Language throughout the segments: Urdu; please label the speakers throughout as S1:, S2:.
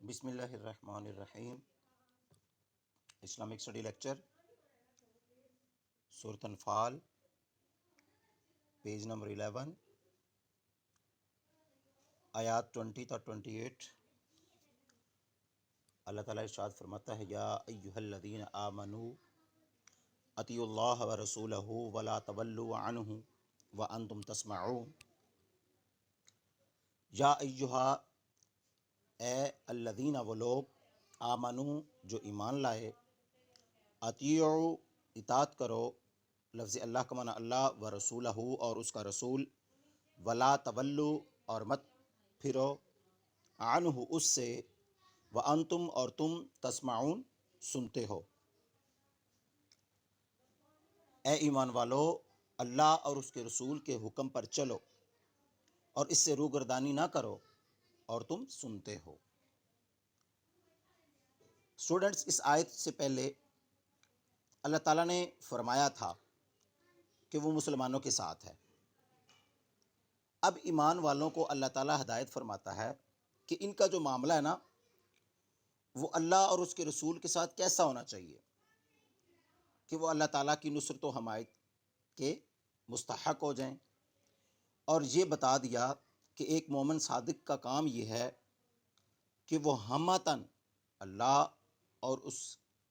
S1: بسم اللہ الرحمن الرحیم۔ اسلامک اسٹڈی لیکچر سورۃ انفال، پیج نمبر 11، آیات 20 تا 28۔ اللہ تعالیٰ ارشاد فرماتا ہے، یا ایہا الذین آمنوا اطیعوا اللہ ورسولہ ولا تولوا عنہ وانتم تسمعون۔ یا ایہا، اے الذین، وہ لوگ، آمنو، جو ایمان لائے، اطیعوا، اطاعت کرو، لفظ اللہ کا معنی اللہ و رسولہ، اور اس کا رسول، ولا تولو، اور مت پھرو، عنہ، اس سے، وانتم، اور تم، تسمعون، سنتے ہو۔ اے ایمان والو، اللہ اور اس کے رسول کے حکم پر چلو اور اس سے روگردانی نہ کرو اور تم سنتے ہو۔ اسٹوڈنٹس، اس آیت سے پہلے اللہ تعالیٰ نے فرمایا تھا کہ وہ مسلمانوں کے ساتھ ہے۔ اب ایمان والوں کو اللہ تعالیٰ ہدایت فرماتا ہے کہ ان کا جو معاملہ ہے نا، وہ اللہ اور اس کے رسول کے ساتھ کیسا ہونا چاہیے کہ وہ اللہ تعالیٰ کی نصرت و حمایت کے مستحق ہو جائیں۔ اور یہ بتا دیا کہ ایک مومن صادق کا کام یہ ہے کہ وہ ہمتاً اللہ اور اس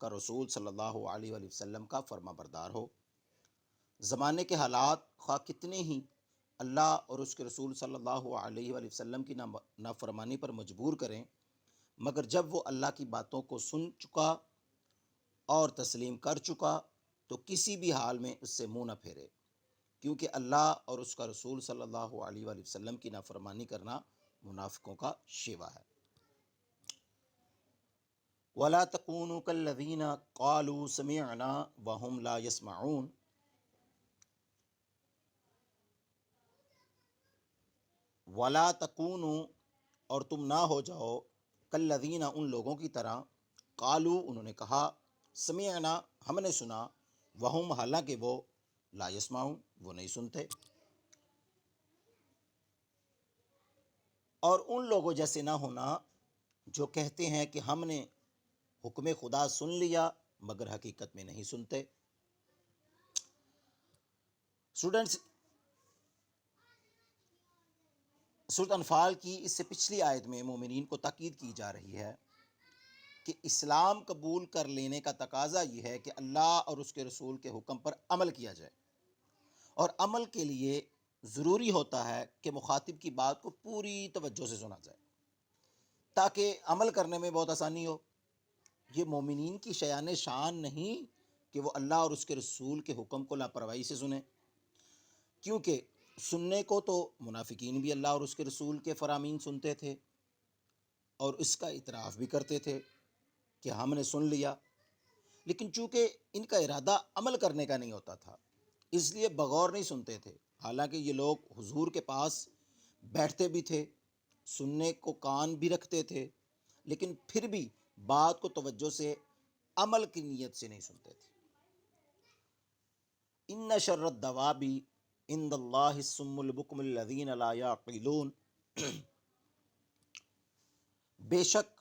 S1: کا رسول صلی اللہ علیہ وآلہ وسلم کا فرما بردار ہو۔ زمانے کے حالات خواہ کتنے ہی اللہ اور اس کے رسول صلی اللہ علیہ وآلہ وسلم کی نافرمانی پر مجبور کریں، مگر جب وہ اللہ کی باتوں کو سن چکا اور تسلیم کر چکا تو کسی بھی حال میں اس سے منہ نہ پھیرے، کیونکہ اللہ اور اس کا رسول صلی اللہ علیہ وآلہ وسلم کی نافرمانی کرنا منافقوں کا شیوا ہے۔ وَلَا تَكُونُوا كَالَّذِينَ قَالُوا سَمِعْنَا وَهُمْ لَا يَسْمَعُونَ۔ وَلَا تَكُونُوا، اور تم نہ ہو جاؤ، كَالَّذِينَ، ان لوگوں کی طرح، قالوا، انہوں نے کہا، سمعنا، ہم نے سنا، وہم، حالانکہ وہ، لا یسمعون، وہ نہیں سنتے۔ اور ان لوگوں جیسے نہ ہونا جو کہتے ہیں کہ ہم نے حکم خدا سن لیا مگر حقیقت میں نہیں سنتے۔ اسٹوڈنٹس، سورۃ انفال کی اس سے پچھلی آیت میں مومنین کو تاکید کی جا رہی ہے کہ اسلام قبول کر لینے کا تقاضا یہ ہے کہ اللہ اور اس کے رسول کے حکم پر عمل کیا جائے، اور عمل کے لیے ضروری ہوتا ہے کہ مخاطب کی بات کو پوری توجہ سے سنا جائے تاکہ عمل کرنے میں بہت آسانی ہو۔ یہ مومنین کی شیان شان نہیں کہ وہ اللہ اور اس کے رسول کے حکم کو لاپرواہی سے سنیں، کیونکہ سننے کو تو منافقین بھی اللہ اور اس کے رسول کے فرامین سنتے تھے اور اس کا اعتراف بھی کرتے تھے کہ ہم نے سن لیا، لیکن چونکہ ان کا ارادہ عمل کرنے کا نہیں ہوتا تھا اس لیے بغور نہیں سنتے تھے۔ حالانکہ یہ لوگ حضور کے پاس بیٹھتے بھی تھے، سننے کو کان بھی رکھتے تھے، لیکن پھر بھی بات کو توجہ سے، عمل کی نیت سے نہیں سنتے تھے۔ ان شر الدواب عند اللہ الصم البکم الذین لا یعقلون۔ بے شک،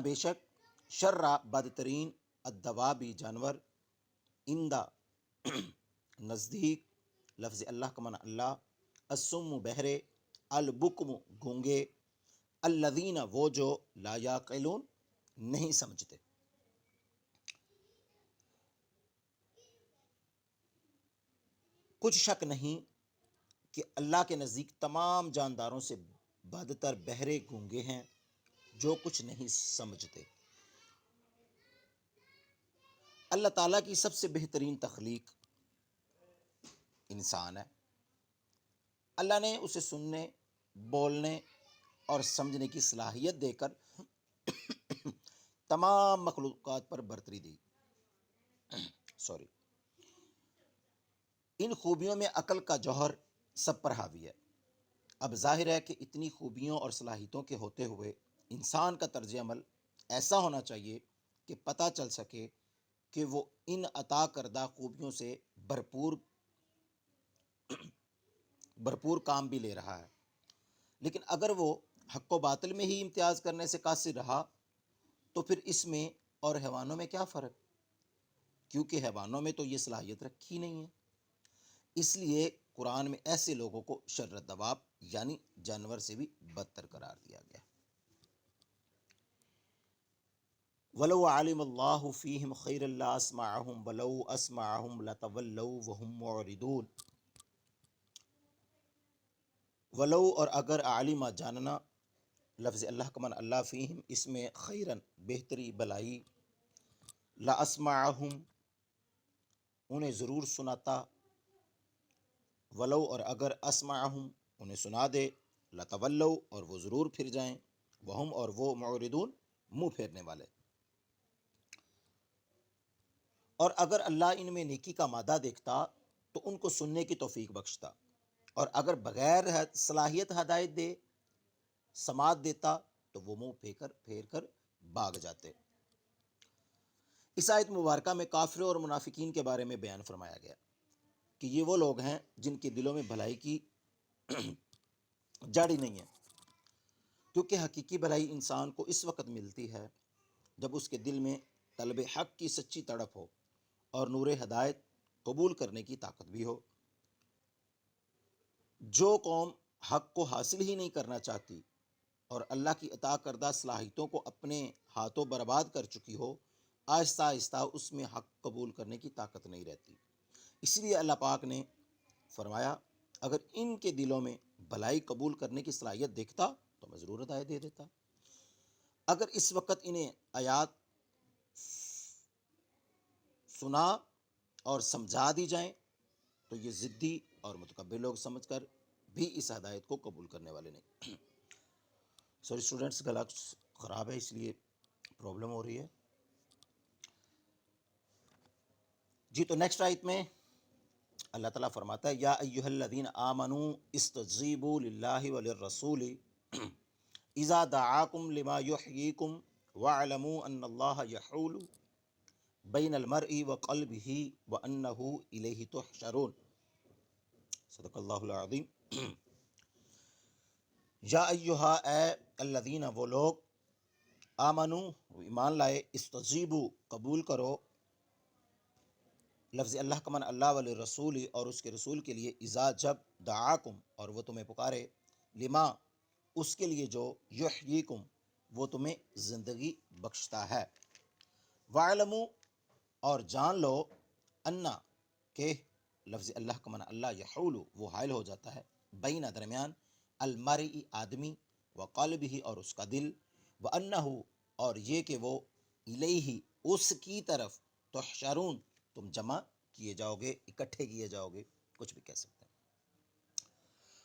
S1: بے شک، شر، بدترین، الدوابی، جانور، اندہ، نزدیک، لفظ اللہ کا معنی اللہ، الصم، بہرے، البکم، گونگے، الذین، وہ جو، لا یعقلون، نہیں سمجھتے۔ کچھ شک نہیں کہ اللہ کے نزدیک تمام جانداروں سے بدتر بہرے گونگے ہیں جو کچھ نہیں سمجھتے۔ اللہ تعالیٰ کی سب سے بہترین تخلیق انسان ہے۔ اللہ نے اسے سننے، بولنے اور سمجھنے کی صلاحیت دے کر تمام مخلوقات پر برتری دی۔ ان خوبیوں میں عقل کا جوہر سب پر حاوی ہے۔ اب ظاہر ہے کہ اتنی خوبیوں اور صلاحیتوں کے ہوتے ہوئے انسان کا طرز عمل ایسا ہونا چاہیے کہ پتہ چل سکے کہ وہ ان عطا کردہ خوبیوں سے بھرپور کام بھی لے رہا ہے، لیکن اگر وہ حق و باطل میں ہی امتیاز کرنے سے قاصر رہا تو پھر اس میں اور حیوانوں میں کیا فرق؟ کیونکہ حیوانوں میں تو یہ صلاحیت رکھی نہیں ہے۔ اس لیے قرآن میں ایسے لوگوں کو شر دواب یعنی جانور سے بھی بدتر قرار دیا گیا۔ وَلَوْ عَلِمَ اللَّهُ فِيهِمْ خَيْرًا لَّأَسْمَعَهُمْ وَلَوْ أَسْمَعَهُمْ لَتَوَلَّوْا وَهُمْ مُعْرِضُونَ۔ ولو اور اگر عالمہ جاننا، لفظ اللہ کا معنی اللہ فیہم، اس میں خیرن بہتری بلائی، لَأَسْمَعَهُمْ انہیں ضرور سناتا، ولو اور اگر اسمعہم انہیں سنا دے، لتولوا اور وہ ضرور پھر جائیں، وہم اور وہ معرضون منہ پھیرنے والے۔ اور اگر اللہ ان میں نیکی کا مادہ دیکھتا تو ان کو سننے کی توفیق بخشتا، اور اگر بغیر صلاحیت ہدایت دے سماعت دیتا تو وہ منہ پھیر کر بھاگ جاتے۔ اس آیت مبارکہ میں کافروں اور منافقین کے بارے میں بیان فرمایا گیا کہ یہ وہ لوگ ہیں جن کے دلوں میں بھلائی کی جڑ ہی نہیں ہے، کیونکہ حقیقی بھلائی انسان کو اس وقت ملتی ہے جب اس کے دل میں طلب حق کی سچی تڑپ ہو اور نور ہدایت قبول کرنے کی طاقت بھی ہو۔ جو قوم حق کو حاصل ہی نہیں کرنا چاہتی اور اللہ کی عطا کردہ صلاحیتوں کو اپنے ہاتھوں برباد کر چکی ہو، آہستہ آہستہ اس میں حق قبول کرنے کی طاقت نہیں رہتی۔ اس لیے اللہ پاک نے فرمایا اگر ان کے دلوں میں بھلائی قبول کرنے کی صلاحیت دیکھتا تو میں ضرور ہدایت دے دیتا۔ اگر اس وقت انہیں آیات سنا اور سمجھا دی جائیں تو یہ ضدی اور متکبر لوگ سمجھ کر بھی اس ہدایت کو قبول کرنے والے نہیں۔ سوری اسٹوڈنٹس، گلا خراب ہے اس لیے پرابلم ہو رہی ہے جی۔ تو نیکسٹ آیت میں اللہ تعالیٰ فرماتا ہے یا ایھا الذین آمنوا استجیبوا للہ وللرسول اذا دعاکم لما یحییکم واعلموا ان اللہ یحول بین المرء وقلبہ وانہ الیہ تحشرون۔ صدق اللہ العظیم۔ یا ایھا اے الذین وہ لوگ، آمنو ایمان لائے، استجیبوا قبول کرو، لفظ اللہ کا معنی اللہ وللرسول اور اس کے رسول کے لیے، اذا جب، دعاکم اور وہ تمہیں پکارے، لما اس کے لیے جو، یحییکم وہ تمہیں زندگی بخشتا ہے، وَاعْلَمُوا اور جان لو، انا کہ لفظ اللہ کا معنی اللہ یحول وہ حائل ہو جاتا ہے، بین درمیان، المرء آدمی، وقلبہ اور اس کا دل، وانہ اور یہ کہ وہ، الیہ اس کی طرف، تحشرون تم جمع کیے جاؤ گے، اکٹھے کیے جاؤ گے، کچھ بھی کہہ سکتے ہیں۔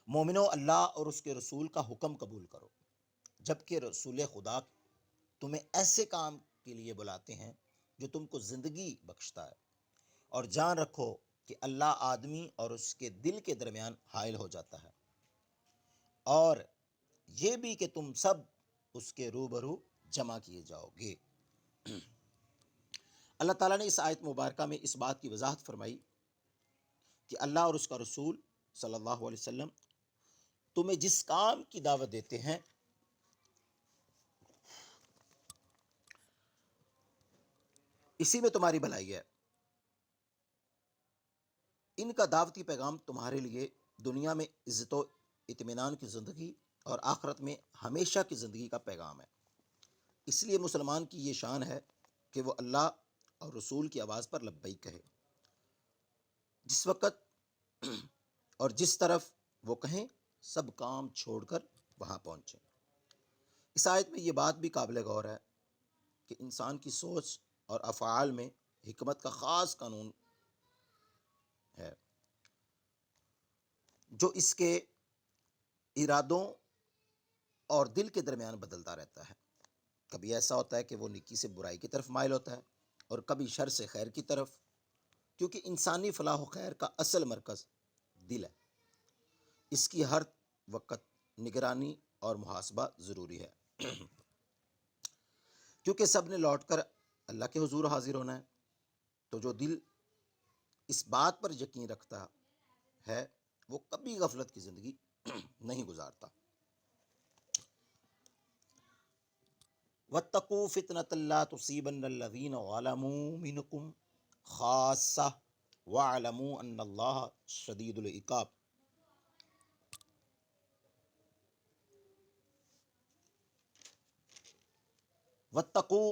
S1: مومنو اللہ اور اس کے رسول کا حکم قبول کرو جبکہ رسول خدا تمہیں ایسے کام کے لیے بلاتے ہیں جو تم کو زندگی بخشتا ہے، اور جان رکھو کہ اللہ آدمی اور اس کے دل کے درمیان حائل ہو جاتا ہے، اور یہ بھی کہ تم سب اس کے روبرو جمع کیے جاؤ گے۔ اللہ تعالیٰ نے اس آیت مبارکہ میں اس بات کی وضاحت فرمائی کہ اللہ اور اس کا رسول صلی اللہ علیہ وسلم تمہیں جس کام کی دعوت دیتے ہیں اسی میں تمہاری بھلائی ہے۔ ان کا دعوتی پیغام تمہارے لیے دنیا میں عزت و اطمینان کی زندگی اور آخرت میں ہمیشہ کی زندگی کا پیغام ہے۔ اس لیے مسلمان کی یہ شان ہے کہ وہ اللہ اور رسول کی آواز پر لبیک کہے، جس وقت اور جس طرف وہ کہیں سب کام چھوڑ کر وہاں پہنچیں۔ اس آیت میں یہ بات بھی قابل غور ہے کہ انسان کی سوچ اور افعال میں حکمت کا خاص قانون ہے جو اس کے ارادوں اور دل کے درمیان بدلتا رہتا ہے۔ کبھی ایسا ہوتا ہے کہ وہ نیکی سے برائی کی طرف مائل ہوتا ہے اور کبھی شر سے خیر کی طرف، کیونکہ انسانی فلاح و خیر کا اصل مرکز دل ہے۔ اس کی ہر وقت نگرانی اور محاسبہ ضروری ہے، کیونکہ سب نے لوٹ کر اللہ کے حضور حاضر ہونا ہے۔ تو جو دل اس بات پر یقین رکھتا ہے وہ کبھی غفلت کی زندگی نہیں گزارتا۔ واتقوا فتنة لا تصيبن الذين ظلموا منكم خاصة واعلموا ان اللہ شدید العقاب۔ واتقوا،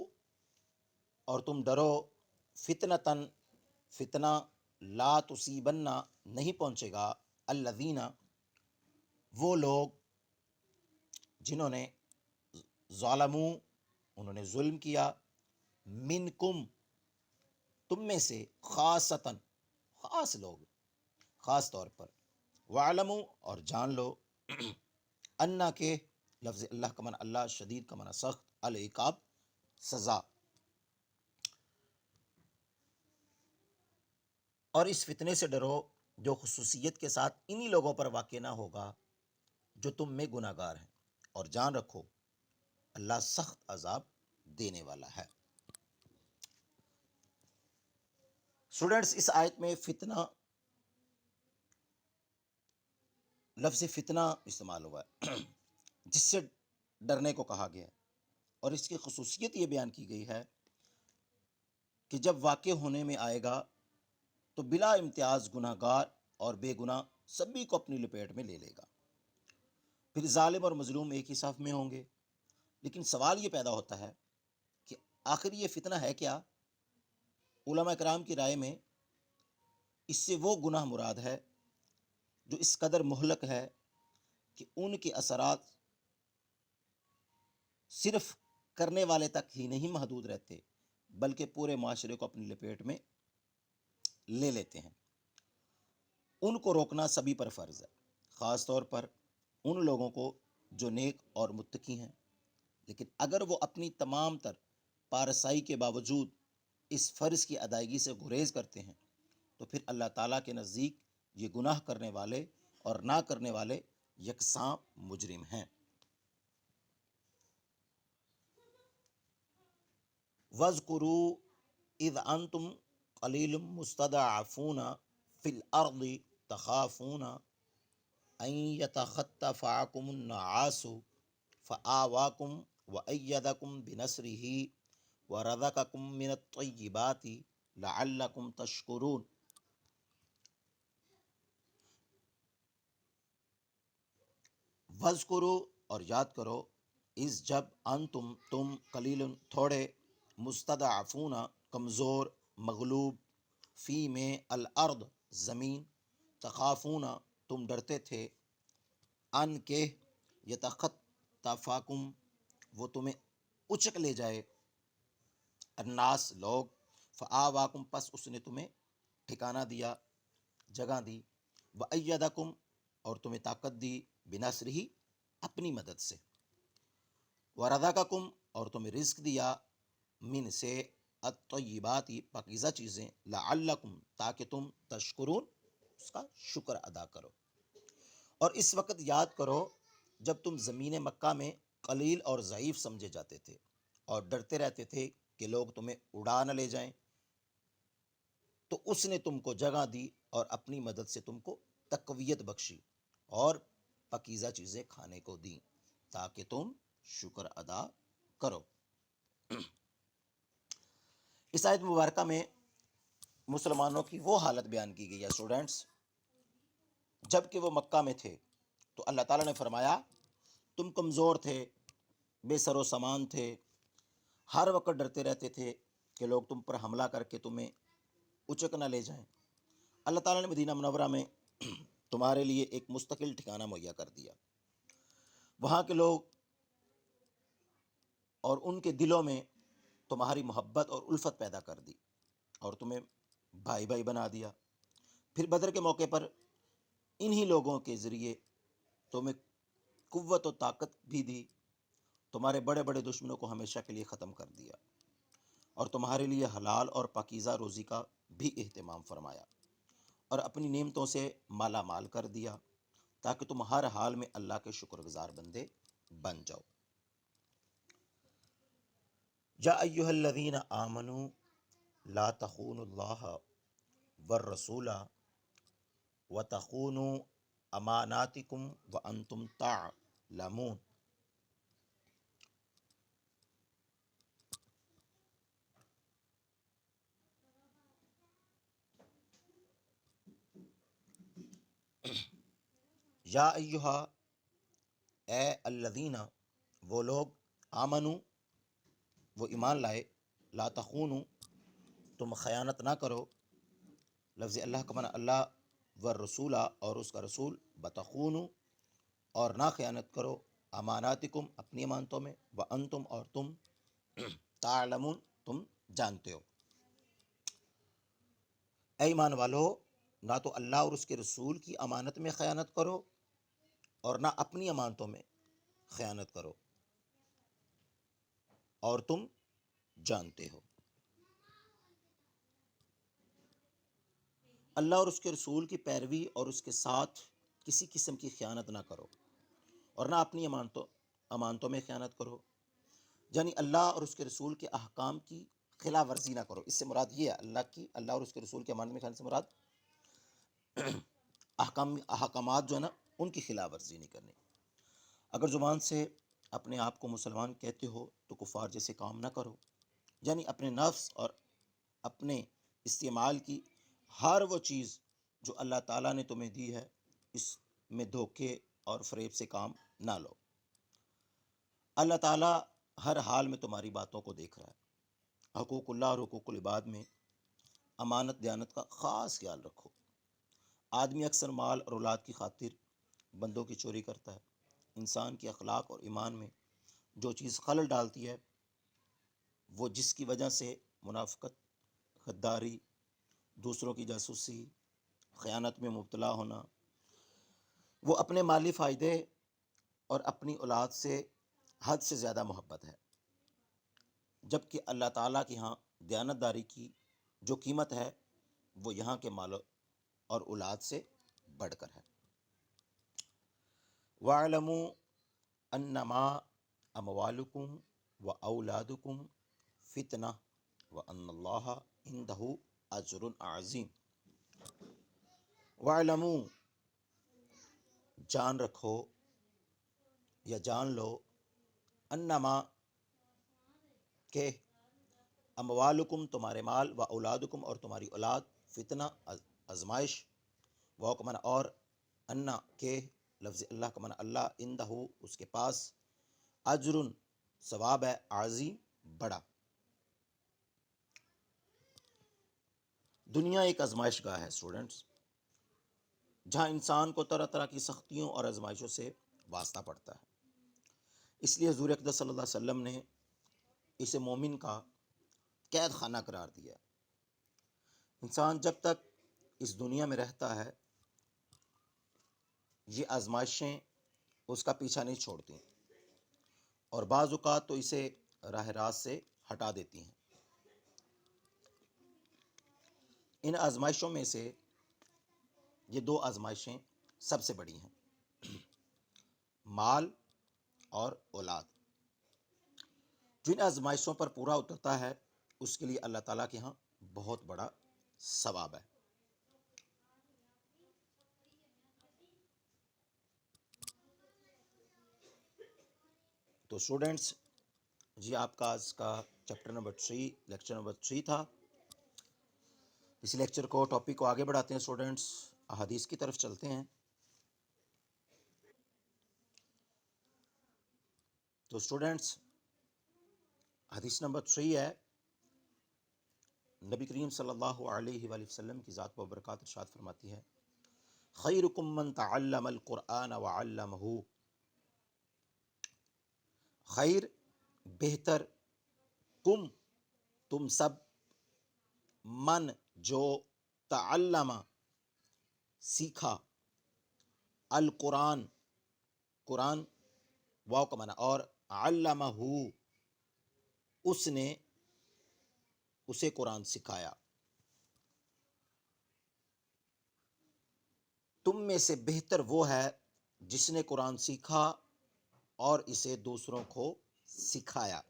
S1: اور تم ڈرو، فتنتن، فتنہ، لا تصیبن، نہیں پہنچے گا، الذین، وہ لوگ جنہوں نے، ظالموں، انہوں نے ظلم کیا، منکم، تم میں سے، خاصتاً، خاص لوگ، خاص طور پر، وعلموا، اور جان لو، انا کے، لفظ اللہ کا معنی اللہ، شدید کا معنی سخت، العقاب، سزا۔ اور اس فتنے سے ڈرو جو خصوصیت کے ساتھ انہی لوگوں پر واقع نہ ہوگا جو تم میں گناہ گار ہیں، اور جان رکھو اللہ سخت عذاب دینے والا ہے۔ اسٹوڈنٹس، اس آیت میں فتنہ، لفظ فتنہ استعمال ہوا ہے جس سے ڈرنے کو کہا گیا ہے، اور اس کی خصوصیت یہ بیان کی گئی ہے کہ جب واقع ہونے میں آئے گا تو بلا امتیاز گناہ گار اور بے گناہ سبھی کو اپنی لپیٹ میں لے لے گا، پھر ظالم اور مظلوم ایک ہی صف میں ہوں گے۔ لیکن سوال یہ پیدا ہوتا ہے کہ آخر یہ فتنہ ہے کیا؟ علماء کرام کی رائے میں اس سے وہ گناہ مراد ہے جو اس قدر مہلک ہے کہ ان کے اثرات صرف کرنے والے تک ہی نہیں محدود رہتے بلکہ پورے معاشرے کو اپنی لپیٹ میں لے لیتے ہیں۔ ان کو روکنا سبھی پر فرض ہے، خاص طور پر ان لوگوں کو جو نیک اور متقی ہیں، لیکن اگر وہ اپنی تمام تر پارسائی کے باوجود اس فرض کی ادائیگی سے گریز کرتے ہیں تو پھر اللہ تعالیٰ کے نزدیک یہ گناہ کرنے والے اور نہ کرنے والے یکساں مجرم ہیں۔ وَاذْكُرُوا اِذْ أَنْتُمْ قَلِيلٌ مُسْتَضْعَفُونَ فِي الْأَرْضِ تَخَافُونَ أَنْ يَتَخَطَّفَكُمُ النَّاسُ فَآوَاكُمْ وَأَيَّدَكُمْ بِنَصْرِهِ وَرَزَقَكُمْ مِنَ الطَّيِّبَاتِ لَعَلَّكُمْ تَشْكُرُونَ۔ وَاذْكُرُوا، اور یاد کرو، اس جب، انتم، تم، قلیل، تھوڑے، مستضعفون، کمزور، مغلوب، فی میں، الارض، زمین، تخافون، تم ڈرتے تھے، ان کے، یتخطفکم، وہ تمہیں اچک لے جائے، الناس، لوگ، فآواکم، پس اس نے تمہیں ٹھکانہ دیا، جگہ دی، وأیدکم، اور تمہیں طاقت دی، بنصرہ، اپنی مدد سے، ورزقکم، اور تمہیں رزق دیا، من سے، الطیبات، پاکیزہ چیزیں، لعلکم، تاکہ تم، تشکرون، اس کا شکر ادا کرو۔ اور اس وقت یاد کرو جب تم زمین مکہ میں قلیل اور ضعیف سمجھے جاتے تھے اور ڈرتے رہتے تھے کہ لوگ تمہیں اڑا نہ لے جائیں، تو اس نے تم کو جگہ دی اور اپنی مدد سے تم کو تقویت بخشی اور پاکیزہ چیزیں کھانے کو دیں تاکہ تم شکر ادا کرو۔ اس آیت مبارکہ میں مسلمانوں کی وہ حالت بیان کی گئی ہے اسٹوڈنٹس جب کہ وہ مکہ میں تھے، تو اللہ تعالیٰ نے فرمایا تم کمزور تھے، بے سر و سامان تھے، ہر وقت ڈرتے رہتے تھے کہ لوگ تم پر حملہ کر کے تمہیں اچک نہ لے جائیں۔ اللہ تعالیٰ نے مدینہ منورہ میں تمہارے لیے ایک مستقل ٹھکانہ مہیا کر دیا، وہاں کے لوگ اور ان کے دلوں میں تمہاری محبت اور الفت پیدا کر دی اور تمہیں بھائی بھائی بنا دیا۔ پھر بدر کے موقع پر انہی لوگوں کے ذریعے تمہیں قوت و طاقت بھی دی، تمہارے بڑے بڑے دشمنوں کو ہمیشہ کے لیے ختم کر دیا اور تمہارے لیے حلال اور پاکیزہ روزی کا بھی اہتمام فرمایا اور اپنی نعمتوں سے مالا مال کر دیا تاکہ تم ہر حال میں اللہ کے شکر گزار بندے بن جاؤ۔ یا ایھا الذین آمنوا لا تخونوا اللہ والرسول وتخونوا اماناتکم وانتم تعلمون۔ یا ایہا، اے الذین، وہ لوگ، آمنو، وہ ایمان لائے، لا تخونو، تم خیانت نہ کرو، لفظ اللہ کا معنی اللہ والرسولہ، اور اس کا رسول، بتخونو، اور نہ خیانت کرو، اماناتکم، اپنی امانتوں میں، وانتم، اور تم، تعلمون، تم جانتے ہو۔ اے ایمان والو، نہ تو اللہ اور اس کے رسول کی امانت میں خیانت کرو اور نہ اپنی امانتوں میں خیانت کرو، اور تم جانتے ہو۔ اللہ اور اس کے رسول کی پیروی اور اس کے ساتھ کسی قسم کی خیانت نہ کرو، اور نہ اپنی امانتوں میں خیانت کرو، یعنی اللہ اور اس کے رسول کے احکام کی خلاف ورزی نہ کرو۔ اس سے مراد یہ ہے اللہ اور اس کے رسول کے امانت میں خیانت سے مراد احکامات جو ہے نا، ان کی خلاف ورزی نہیں کرنی۔ اگر زبان سے اپنے آپ کو مسلمان کہتے ہو تو کفار جیسے کام نہ کرو، یعنی اپنے نفس اور اپنے استعمال کی ہر وہ چیز جو اللہ تعالیٰ نے تمہیں دی ہے، اس میں دھوکے اور فریب سے کام نہ لو۔ اللہ تعالیٰ ہر حال میں تمہاری باتوں کو دیکھ رہا ہے۔ حقوق اللہ اور حقوق العباد میں امانت دیانت کا خاص خیال رکھو۔ آدمی اکثر مال اور اولاد کی خاطر بندوں کی چوری کرتا ہے۔ انسان کے اخلاق اور ایمان میں جو چیز خلل ڈالتی ہے، وہ جس کی وجہ سے منافقت، غداری، دوسروں کی جاسوسی، خیانت میں مبتلا ہونا، وہ اپنے مالی فائدے اور اپنی اولاد سے حد سے زیادہ محبت ہے، جبکہ اللہ تعالیٰ کے ہاں دیانتداری کی جو قیمت ہے وہ یہاں کے مال اور اولاد سے بڑھ کر ہے۔ وَاعْلَمُوا أَنَّمَا أَمْوَالُكُمْ وَأَوْلَادُكُمْ فِتْنَةٌ وَأَنَّ اللَّهَ عِندَهُ أَجْرٌ عَظِيمٌ۔ وَاعْلَمُوا، جان رکھو یا جان لو، انما، کہ، اموالکم، تمہارے مال، و اولادکم، اور تمہاری اولاد، فتنہ، آزمائش، واو کا معنی اور، انا، کہ، لفظ اللہ کا معنی اللہ، عندہ، اس کے پاس، اجر، ثواب ہے، عظیم، بڑا۔ دنیا ایک آزمائش گاہ ہے اسٹوڈنٹس، جہاں انسان کو طرح طرح کی سختیوں اور آزمائشوں سے واسطہ پڑتا ہے۔ اس لیے حضور اقدس صلی اللہ علیہ وسلم نے اسے مومن کا قید خانہ قرار دیا۔ انسان جب تک اس دنیا میں رہتا ہے، یہ آزمائشیں اس کا پیچھا نہیں چھوڑتی، اور بعض اوقات تو اسے راہ راست سے ہٹا دیتی ہیں۔ ان آزمائشوں میں سے یہ دو آزمائشیں سب سے بڑی ہیں، مال اور اولاد۔ جن آزمائشوں پر پورا اترتا ہے اس کے لیے اللہ تعالیٰ کے ہاں بہت بڑا ثواب ہے۔ تو اسٹوڈنٹس، جی آپ کا آج کا چیپٹر نمبر 3، لیکچر نمبر 3 تھا۔ اس لیکچر کو، ٹاپک کو آگے بڑھاتے ہیں اسٹوڈنٹس، احادیث کی طرف چلتے ہیں۔ تو اسٹوڈنٹس، حدیث نمبر 3 ہے، نبی کریم صلی اللہ علیہ وآلہ وسلم کی ذات و برکات ارشاد فرماتی ہے، خیرکم من تعلم القرآن وعلمہ، خیر، بہتر، کم، تم سب، من، جو، تعلم، سیکھا، القرآن، قرآن، واو کا معنی اور، علمہ، اس نے اسے قرآن سکھایا۔ تم میں سے بہتر وہ ہے جس نے قرآن سیکھا اور اسے دوسروں کو سکھایا۔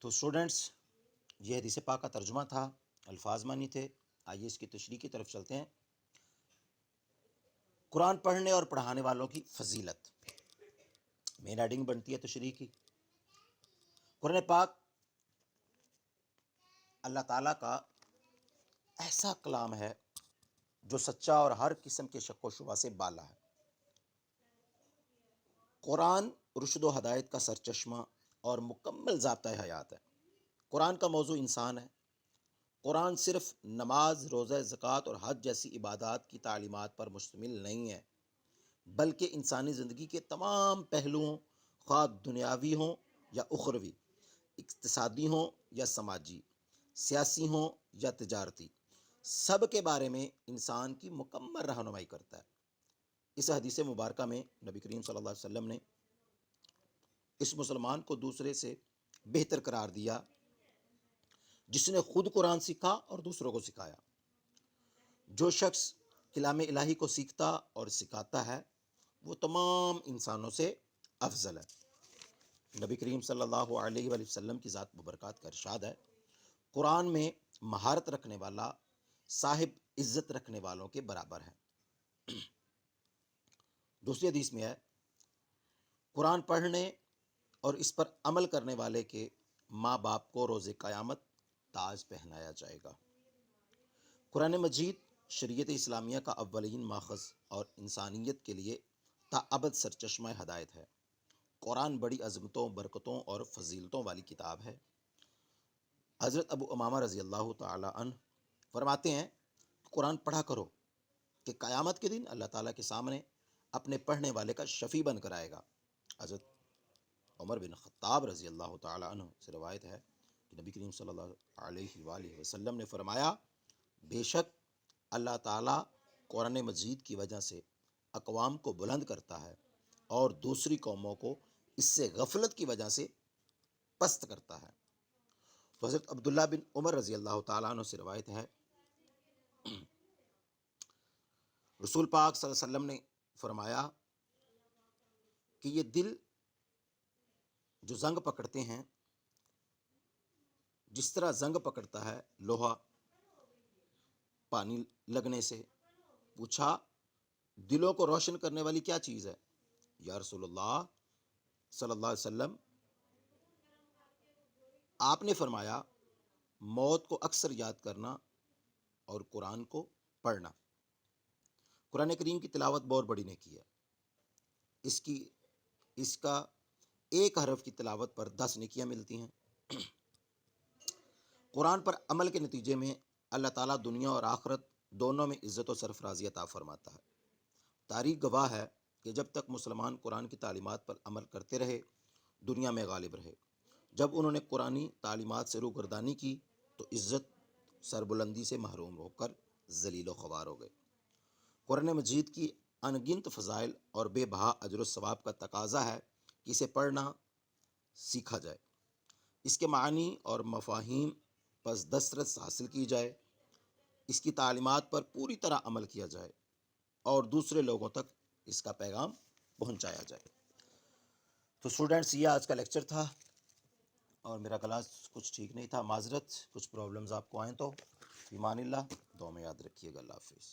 S1: تو اسٹوڈنٹس، یہ حدیث پاک کا ترجمہ تھا، الفاظ معنی تھے۔ آئیے اس کی تشریح کی طرف چلتے ہیں۔ قرآن پڑھنے اور پڑھانے والوں کی فضیلت، مین ہیڈنگ بنتی ہے تشریح کی۔ قرآن پاک اللہ تعالیٰ کا ایسا کلام ہے جو سچا اور ہر قسم کے شک و شبہ سے بالا ہے۔ قرآن رشد و ہدایت کا سرچشمہ اور مکمل ضابطۂ حیات ہے۔ قرآن کا موضوع انسان ہے۔ قرآن صرف نماز، روزہ، زکوٰۃ اور حج جیسی عبادات کی تعلیمات پر مشتمل نہیں ہے، بلکہ انسانی زندگی کے تمام پہلوؤں، خواہ دنیاوی ہوں یا اخروی، اقتصادی ہوں یا سماجی، سیاسی ہوں یا تجارتی، سب کے بارے میں انسان کی مکمل رہنمائی کرتا ہے۔ اس حدیث مبارکہ میں نبی کریم صلی اللہ علیہ وسلم نے اس مسلمان کو دوسرے سے بہتر قرار دیا جس نے خود قرآن سیکھا اور دوسروں کو سکھایا۔ جو شخص کلام الہی کو سیکھتا اور سکھاتا ہے وہ تمام انسانوں سے افضل ہے۔ نبی کریم صلی اللہ علیہ وآلہ وسلم کی ذات مبارکات کا ارشاد ہے، قرآن میں مہارت رکھنے والا صاحب عزت رکھنے والوں کے برابر ہے۔ دوسری حدیث میں ہے، قرآن پڑھنے اور اس پر عمل کرنے والے کے ماں باپ کو روز قیامت تاج پہنایا جائے گا۔ قرآن مجید شریعت اسلامیہ کا اولین ماخذ اور انسانیت کے لیے تاابد سرچشمہ ہدایت ہے۔ قرآن بڑی عظمتوں، برکتوں اور فضیلتوں والی کتاب ہے۔ حضرت ابو امامہ رضی اللہ تعالی عنہ فرماتے ہیں، قرآن پڑھا کرو کہ قیامت کے دن اللہ تعالیٰ کے سامنے اپنے پڑھنے والے کا شفیع بن کر آئے گا۔ حضرت عمر بن خطاب رضی اللہ تعالی عنہ سے روایت ہے کہ نبی کریم صلی اللہ علیہ وآلہ وسلم نے فرمایا، بے شک اللہ تعالیٰ قرآن مجید کی وجہ سے اقوام کو بلند کرتا ہے اور دوسری قوموں کو اس سے غفلت کی وجہ سے پست کرتا ہے۔ تو حضرت عبداللہ بن عمر رضی اللہ تعالیٰ عنہ سے روایت ہے، رسول پاک صلی اللہ علیہ وسلم نے فرمایا کہ یہ دل جو زنگ پکڑتے ہیں، جس طرح زنگ پکڑتا ہے لوہا پانی لگنے سے، پوچھا دلوں کو روشن کرنے والی کیا چیز ہے؟ یا رسول اللہ صلی اللہ علیہ وسلم، آپ نے فرمایا موت کو اکثر یاد کرنا اور قرآن کو پڑھنا۔ قرآن کریم کی تلاوت بہت بڑی نیکی ہے۔ اس کا ایک حرف کی تلاوت پر 10 نیکیاں ملتی ہیں۔ قرآن پر عمل کے نتیجے میں اللہ تعالیٰ دنیا اور آخرت دونوں میں عزت و سرفرازی عطا فرماتا ہے۔ تاریخ گواہ ہے کہ جب تک مسلمان قرآن کی تعلیمات پر عمل کرتے رہے، دنیا میں غالب رہے۔ جب انہوں نے قرآنی تعلیمات سے روگردانی کی تو عزت سربلندی سے محروم ہو کر ذلیل و خوار ہو گئے۔ قرآن مجید کی انگنت فضائل اور بے بہا اجر و ثواب کا تقاضا ہے کہ اسے پڑھنا سیکھا جائے، اس کے معنی اور مفاہیم پس دسترس حاصل کی جائے، اس کی تعلیمات پر پوری طرح عمل کیا جائے اور دوسرے لوگوں تک اس کا پیغام پہنچایا جائے۔ تو اسٹوڈنٹس، یہ آج کا لیکچر تھا اور میرا کلاس کچھ ٹھیک نہیں تھا، معذرت، کچھ پرابلمز آپ کو آئیں تو ایمان اللہ، دعا میں یاد رکھیے گا۔ اللہ حافظ۔